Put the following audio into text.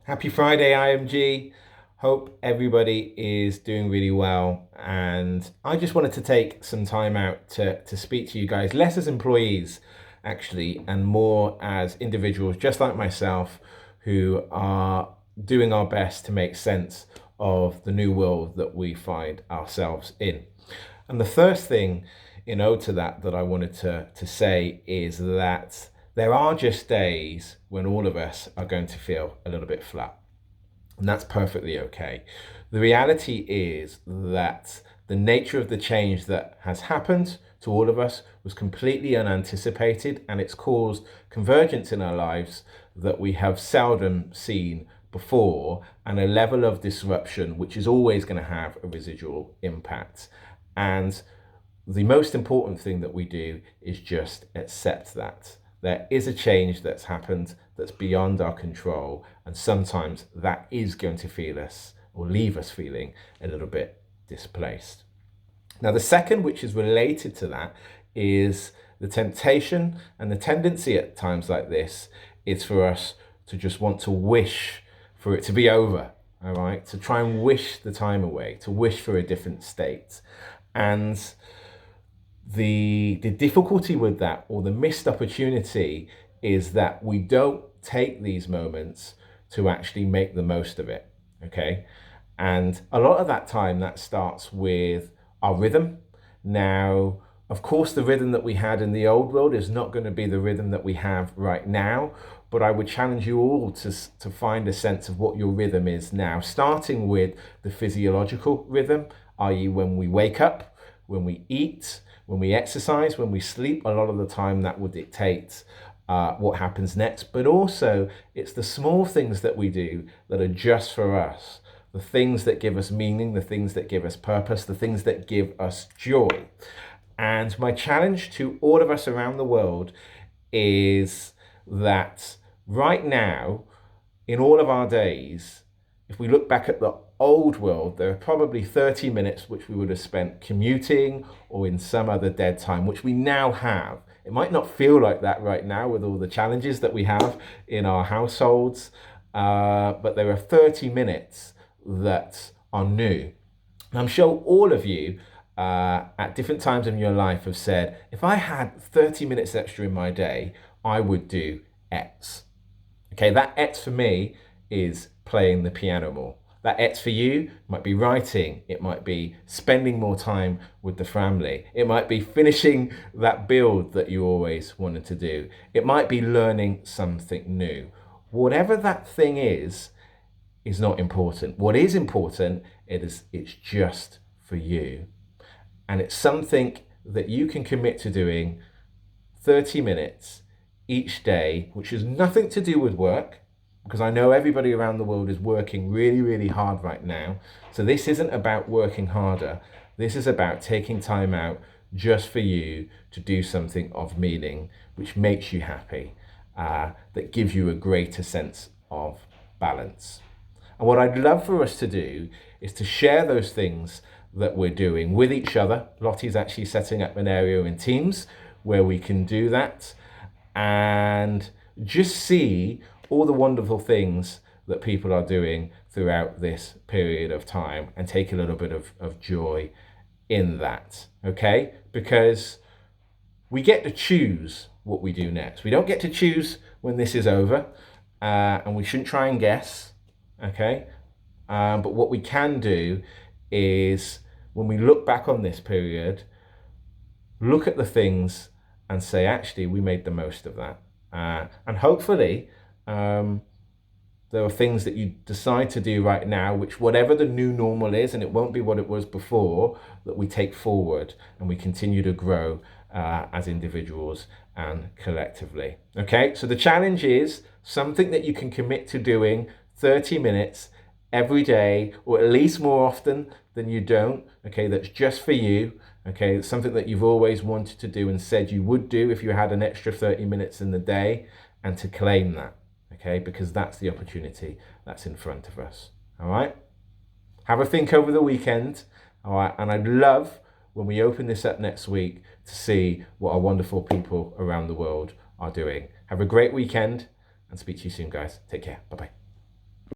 Happy Friday, IMG. Hope everybody is doing really well. And I just wanted to take some time out to speak to you guys, less as employees, actually, and more as individuals, just like myself, who are doing our best to make sense of the new world that we find ourselves in. And the first thing, to that I wanted to say is that there are just days when all of us are going to feel a little bit flat. And that's perfectly okay. The reality is that the nature of the change that has happened to all of us was completely unanticipated, and it's caused convergence in our lives that we have seldom seen before, and a level of disruption which is always going to have a residual impact. And the most important thing that we do is just accept that. There is a change that's happened that's beyond our control, and sometimes that is going to feel us or leave us feeling a little bit displaced. Now, the second, which is related to that, is the temptation and the tendency at times like this is for us to just want to wish for it to be over, all right? To try and wish the time away, to wish for a different state. And the difficulty with that, or the missed opportunity, is that we don't take these moments to actually make the most of it, okay? And a lot of that time, that starts with our rhythm. Now, of course, the rhythm that we had in the old world is not going to be the rhythm that we have right now, but I would challenge you all to find a sense of what your rhythm is now, starting with the physiological rhythm, i.e. when we wake up, when we eat, when we exercise, when we sleep. A lot of the time that will dictate what happens next. But also, it's the small things that we do that are just for us, the things that give us meaning, the things that give us purpose, the things that give us joy. And my challenge to all of us around the world is that right now, in all of our days, if we look back at the old world, there are probably 30 minutes which we would have spent commuting or in some other dead time, which we now have. It might not feel like that right now with all the challenges that we have in our households, but there are 30 minutes that are new. And I'm sure all of you at different times in your life have said, if I had 30 minutes extra in my day, I would do X. Okay, that X for me is playing the piano more. That X for you might be writing, it might be spending more time with the family, it might be finishing that build that you always wanted to do, it might be learning something new. Whatever that thing is not important. What is important is it's just for you. And it's something that you can commit to doing 30 minutes each day, which has nothing to do with work, because I know everybody around the world is working really, really hard right now. So this isn't about working harder. This is about taking time out just for you to do something of meaning, which makes you happy, that gives you a greater sense of balance. And what I'd love for us to do is to share those things that we're doing with each other. Lottie's actually setting up an area in Teams where we can do that and just see all the wonderful things that people are doing throughout this period of time and take a little bit of joy in that, okay? Because we get to choose what we do next. We don't get to choose when this is over, and we shouldn't try and guess, okay? But what we can do is, when we look back on this period, look at the things and say, actually, we made the most of that. And hopefully, there are things that you decide to do right now, which whatever the new normal is, and it won't be what it was before, that we take forward and we continue to grow as individuals and collectively. Okay, so the challenge is something that you can commit to doing 30 minutes every day, or at least more often than you don't. Okay, that's just for you. Okay, it's something that you've always wanted to do and said you would do if you had an extra 30 minutes in the day, and to claim that. Okay, because that's the opportunity that's in front of us. All right, have a think over the weekend. All right, and I'd love when we open this up next week to see what our wonderful people around the world are doing. Have a great weekend and speak to you soon, guys. Take care. Bye bye.